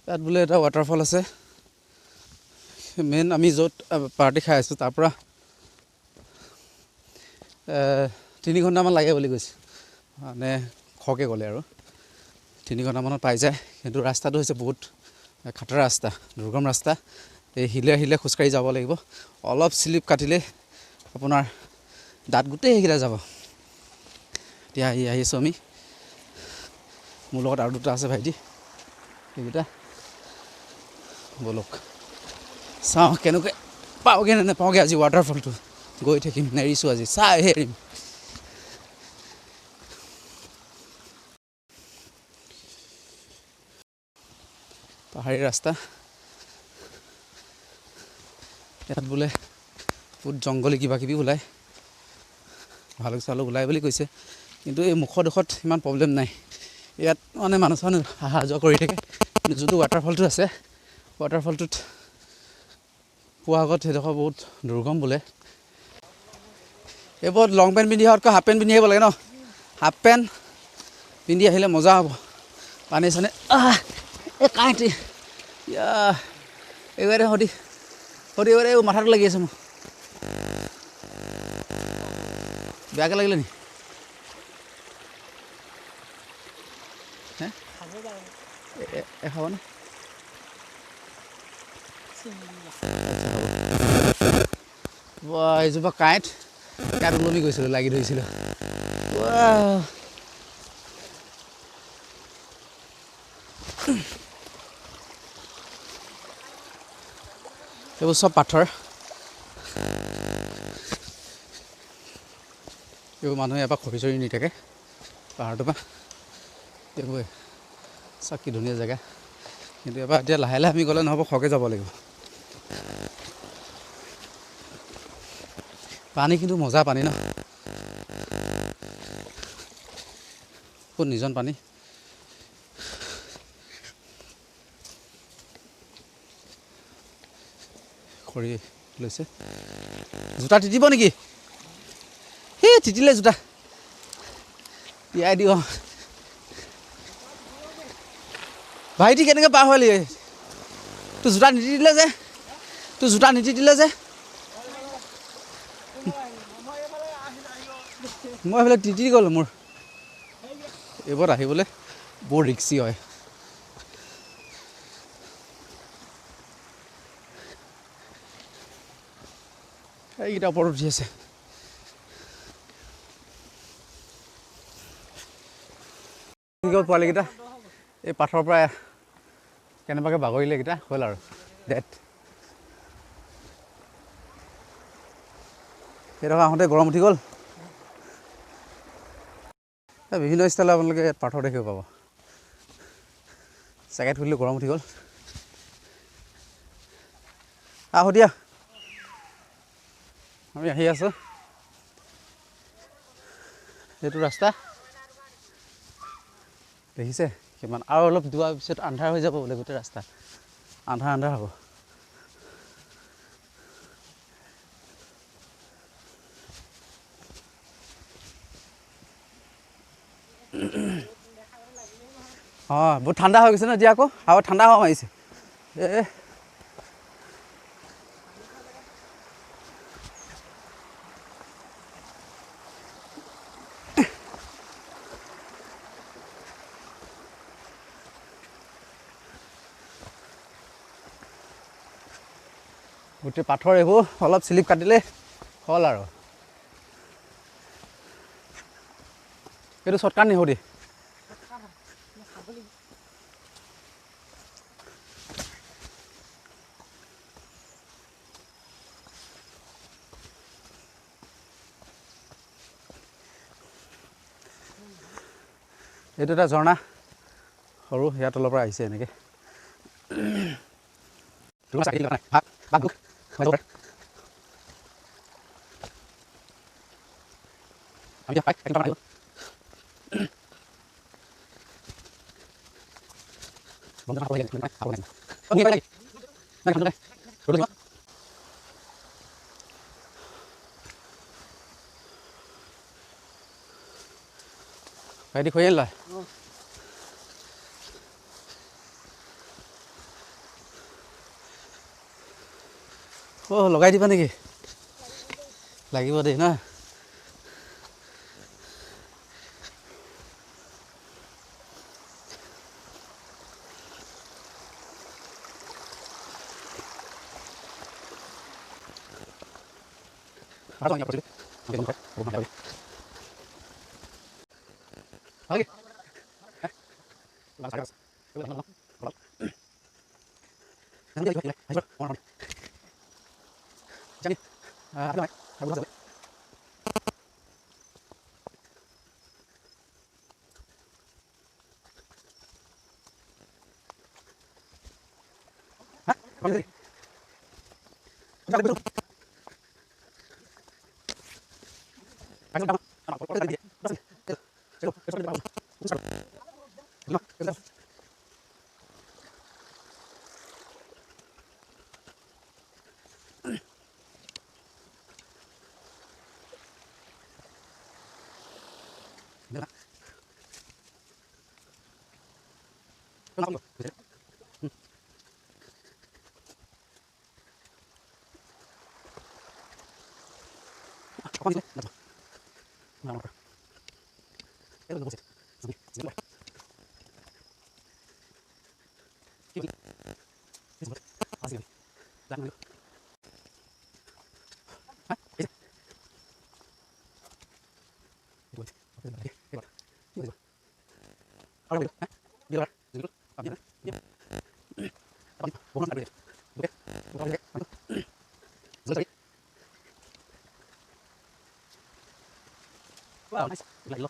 তাত বোলে এটা waterfall আছে মেইন আমি য'ত পাৰ্টি খাই আছোঁ তাৰ পৰা 3 ঘণ্টামান লাগে বুলি কৈছে মানে খকে গ'লে আৰু 3 ঘণ্টামানত পাই যায় কিন্তু ৰাস্তাটো হৈছে বহুত খাটৰা ৰাস্তা দুৰ্গম ৰাস্তা এই হিলে খোজকাঢ়ি যাব লাগিব অলপ স্লিপ কাটিলে আপোনাৰ দাঁত গোটেই সেইকেইটা যাব এতিয়া আহিছোঁ আমি মোৰ লগত আৰু দুটা আছে ভাইটি সেইকেইটা বলক চাওঁ কেনেকৈ পাওঁগে নে নাপাওঁগে আজি ৱাটাৰফলটো গৈ থাকিম নেৰিছোঁ আজি চাই এৰিম পাহাৰী ৰাস্তা ইয়াত বোলে বহুত জংঘলী কিবা কিবি ওলায় ভালুক চালুক ওলায় বুলি কৈছে কিন্তু এই মুখডোখৰত ইমান প্ৰব্লেম নাই ইয়াত মানে মানুহ অহা যোৱা কৰি থাকে কিন্তু যোনটো ৱাটাৰফলটো আছে ৱাটাৰফলটোত পোৱা আগত সেইডোখৰ বহুত দুৰ্গম বোলে এইবোৰত লং পেণ্ট পিন্ধি অহাতকৈ হাফ পেণ্ট পিন্ধি আহিব লাগে ন হাফ পেণ্ট পিন্ধি আহিলে মজা হ'ব পানী চানী এই কাঁইটি এইবাৰে সদি মাথাটো লাগি আছে মোৰ বেয়াকৈ লাগিলে নি খাবনে এইজোপা কাঁইট ইয়াত ওলমি গৈছিলোঁ লাগি ধৰিছিলোঁ এইবোৰ চব পাথৰ এইবোৰ মানুহে এবাৰ খৰি চৰি নি থাকে পাহাৰটোৰ পৰা এইবোৰ চাওক কি ধুনীয়া জেগা কিন্তু এবাৰ এতিয়া লাহে লাহে আমি গ'লে নহ'ব খৰকৈ যাব লাগিব পানী কিন্তু মজা পানী ন বহুত নিজন পানী খৰি লৈছে জোতা তিতিব নেকি সেই তিতিলে জোতা তিয়াই দিওঁ ভাইটি কেনেকৈ পাৰ হ'লি তোৰ জোতা নিতিতিলে যে মই এইফালে তিতি গ'লোঁ মোৰ এইবোৰত আহিবলৈ বৰ ৰিক্সি হয় এইকেইটা ওপৰত উঠি আছে পোৱালিকেইটা এই পাথৰৰ পৰা কেনেবাকৈ বাগৰিলে এইকেইটা হ'ল আৰু ডেট সেইডোখৰ আহোঁতে গৰম উঠি গ'ল বিভিন্ন ষ্টাইলৰ আপোনালোকে ইয়াত পাথৰ দেখিব পাব জেকেট খুলিলে গৰম উঠি গ'ল আহোঁ দিয়া আমি আহি আছোঁ এইটো ৰাস্তা দেখিছে কিমান আৰু অলপ যোৱাৰ পিছত আন্ধাৰ হৈ যাব বোলে গোটেই ৰাস্তা আন্ধাৰ হ'ব বহুত ঠাণ্ডা হৈ গৈছে ন এতিয়া আকৌ আৰু ঠাণ্ডা হাৱা মাৰিছে গোটেই পাথৰ এইবোৰ অলপ স্লিপ কাটিলে হ'ল আৰু এইটো শ্বৰ্টকাট নি সুধি এইটো এটা ঝৰ্ণা সৰু ইয়াৰ তলৰ পৰা আহিছে এনেকৈ ভাইটি খৰি আনিলা অ' লগাই দিবা নেকি? লাগিব দেই না। Wow, nice. Lagil.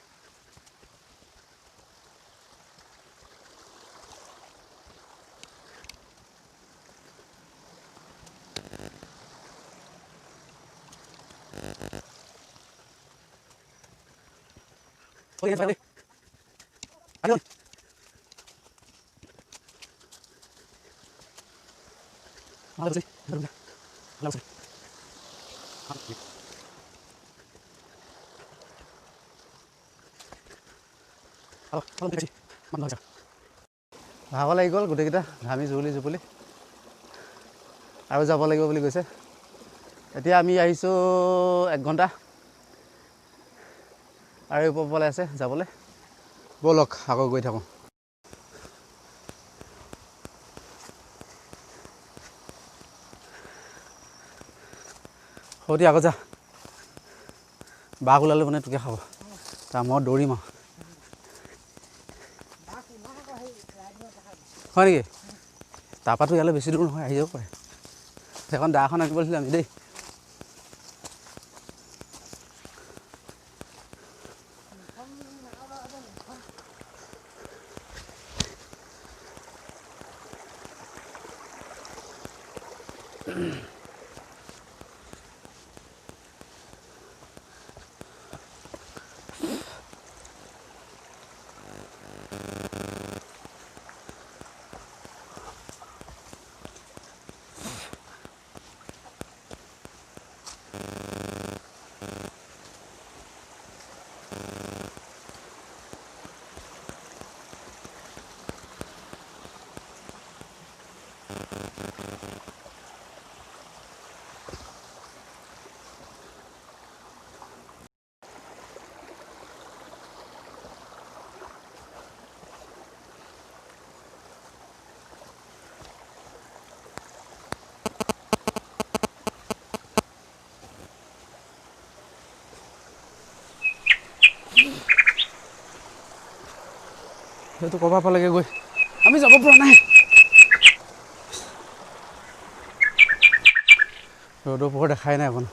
Oke, sekali. Ayo. Mana sih? Udah. Mana sih? Halo, halo kasih. Mana aja? ভাগৰ লাগি গ'ল গোটেইকেইটা ঘামি জুবলি জুবলি আৰু যাব লাগিব বুলি কৈছে এতিয়া আমি আহিছোঁ 1 ঘণ্টা আৰু ওপৰলৈ আছে যাবলৈ বলক আকৌ গৈ থাকোঁ সৌদি আকৌ যা বাঘ ওলালে মানে তোকে খাব তাৰ মই দৌৰিম আৰু হয় নেকি তাৰপৰাতো ইয়ালৈ বেছি দূৰ নহয় আহি যাব পাৰে সেইখন দাখন আনিব লাগিছিলে আমি দেই সেইটো ক'বা পালেগে গৈ আমি যাব পৰা নাই ৰ'দৰ পোহৰ দেখাই নাই অকণ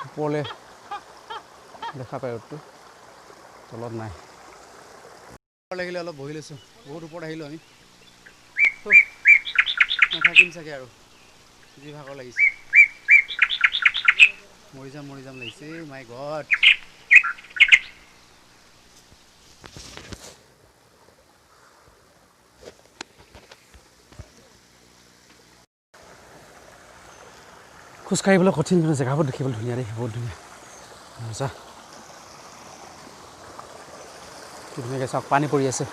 ওপৰলৈ দেখা পায় ৰ'দটো তলত নাই লাগিলে অলপ বহি লৈছোঁ বহুত ওপৰত আহিলোঁ আমি নাথাকিম চাগে আৰু যি ভাগৰ লাগিছে মৰি যাম লাগিছে মাই গড খোজকাঢ়িবলৈ কঠিন কিন্তু জেগাবোৰ দেখিবলৈ ধুনীয়া দেই বহুত ধুনীয়া মজা কি ধুনীয়াকৈ চাওক পানী পৰি আছে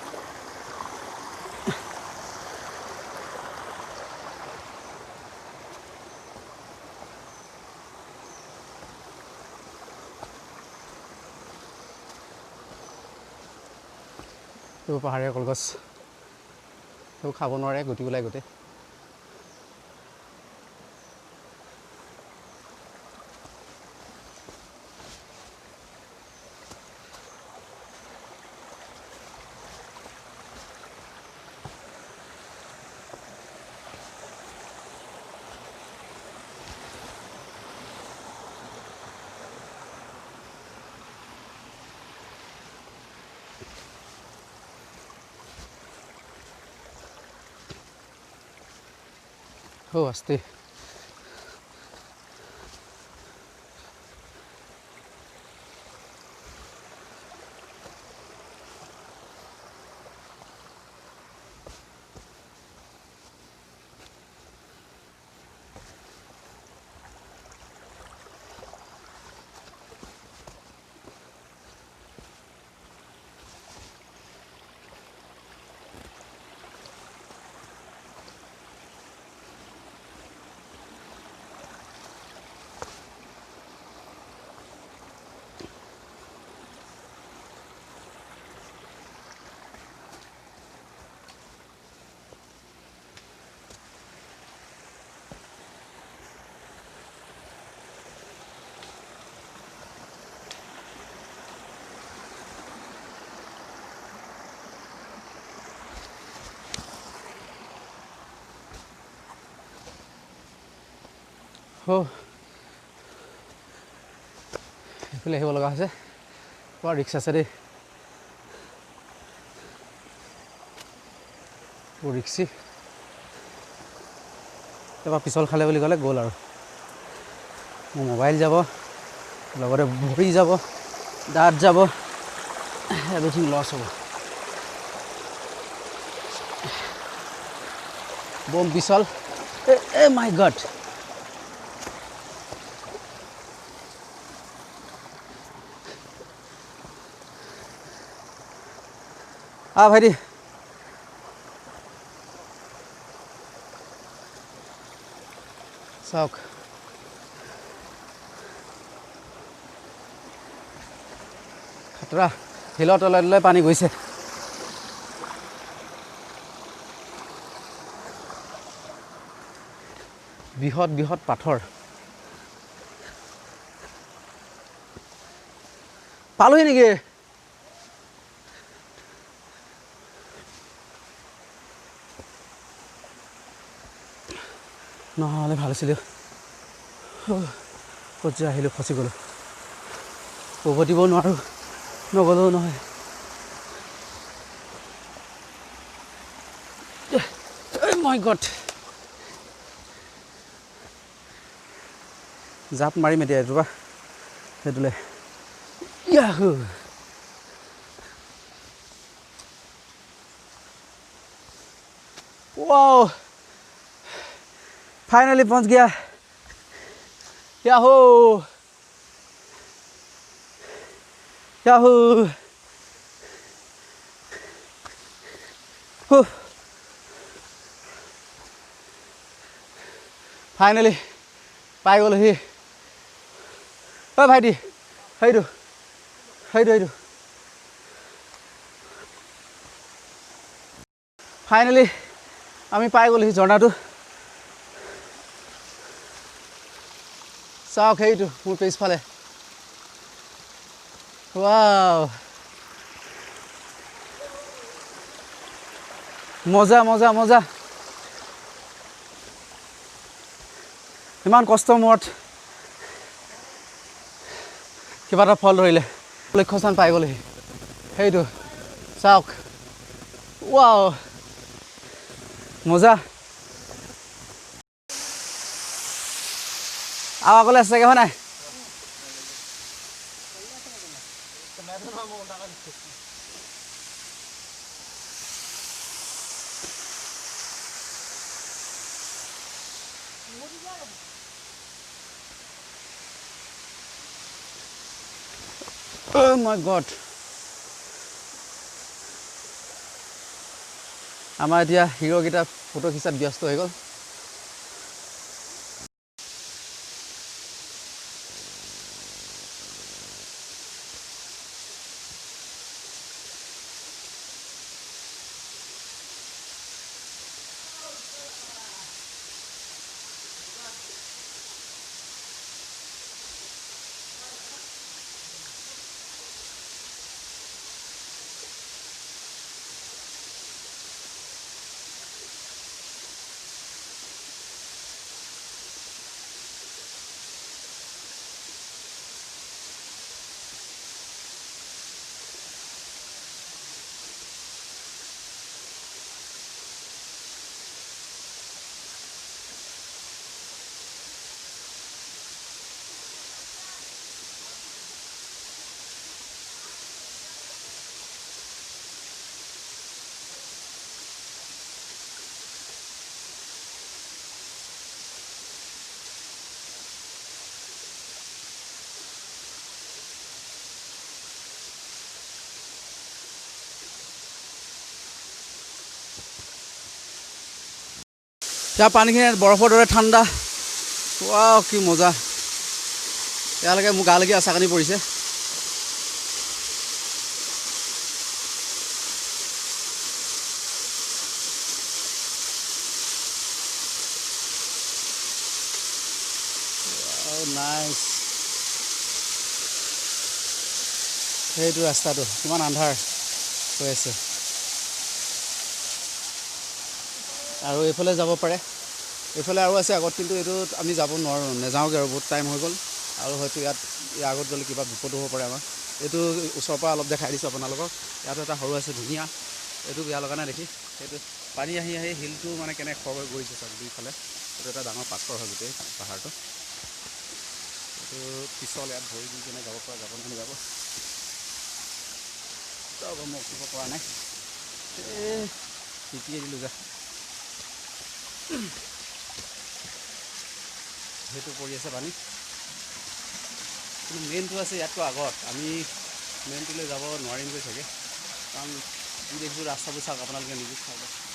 এইবোৰ পাহাৰীয়া কলগছ সেইবোৰ খাব নোৱাৰে গুটি ওলাই গোটেই আস্তে এইফালে আহিব লগা হৈছে বৰ ৰিক্স আছে দেই বৰ ৰিক্সি এবাৰ পিছল খালে বুলি ক'লে গ'ল আৰু মোৰ মোবাইল যাব লগতে ভৰি যাব দাঁত যাব এভৰিথিং লছ হ'ব বম পিছল এ মাই গড ভাইটি চাওক খাতৰা শিলৰ তললৈ পানী গৈছে বৃহৎ বৃহৎ পাথৰ পালোহি নেকি নহ'লে ভাল আছিলে ক'ত যে আহিলোঁ ফচি গ'লোঁ উভতিব নোৱাৰোঁ নগ'লেও নহয় মাই গড জাপ মাৰিম এতিয়া এইটো বা সেইটোলৈ ইয়াহু वाओ फाइनली पहुंच गया याहू याहू फाइनली पाई गलो हि ओ भाइटी हैदु हैदु हैदु फाइनली আমি পাই গ'লো হি জৰ্ণাটো চাওক সেইটো মোৰ পিছফালে ওৱাও মজা মজা মজা ইমান কষ্ট মূৰত কিবা এটা ফল ধৰিলে লক্ষ্যস্থান পাই গ'লোহি সেইটো চাওক ওৱাও মজা আৰু আগলৈ আছে চাগে হয় নাই Oh my god. আমাৰ এতিয়া হিৰোকেইটা ফটো খিচাত ব্যস্ত হৈ গ'ল। ইয়াৰ পানীখিনি বৰফৰ দৰে ঠাণ্ডা। ৱাও কি মজা। ইয়ালৈকে মোৰ গালৈকে আচাকানি পৰিছে। নাইচ। সেইটো ৰাস্তাটো কিমান আন্ধাৰ হৈ আছে। আৰু এইফালে যাব পাৰে, এইফালে আৰু আছে আগত, কিন্তু এইটোত আমি যাব নোৱাৰোঁ, নেযাওঁগৈ আৰু বহুত টাইম হৈ গ'ল। আৰু হয়তো ইয়াৰ আগত গ'লে কিবা বিপদো হ'ব পাৰে আমাৰ। এইটো ওচৰৰ পৰা অলপ দেখাই দিছোঁ আপোনালোকক। ইয়াতো এটা সৰু আছে ধুনীয়া, এইটো বেয়া লগা নাই দেখি। সেইটো পানী আহি আহি শিলটো মানে কেনেকৈ খৰ হৈ গৈছে চাওক দুইফালে। এইটো এটা ডাঙৰ পাথৰ হয় গোটেই পাহাৰটো। এইটো পিছল, ইয়াত ভৰি দি কেনে যাব পৰা যাব নাযাব। মই উঠিব পৰা নাই, তিতিয়ে দিলোঁ যা। সেইটো পৰি আছে পানী, কিন্তু মেইনটো আছে ইয়াতকৈ আগত। আমি মেইনটোলৈ যাব নোৱাৰিমগৈ চাগে, কাৰণ কি দেখিছোঁ ৰাস্তাবোৰ চাওক আপোনালোকে নিজে চাওক।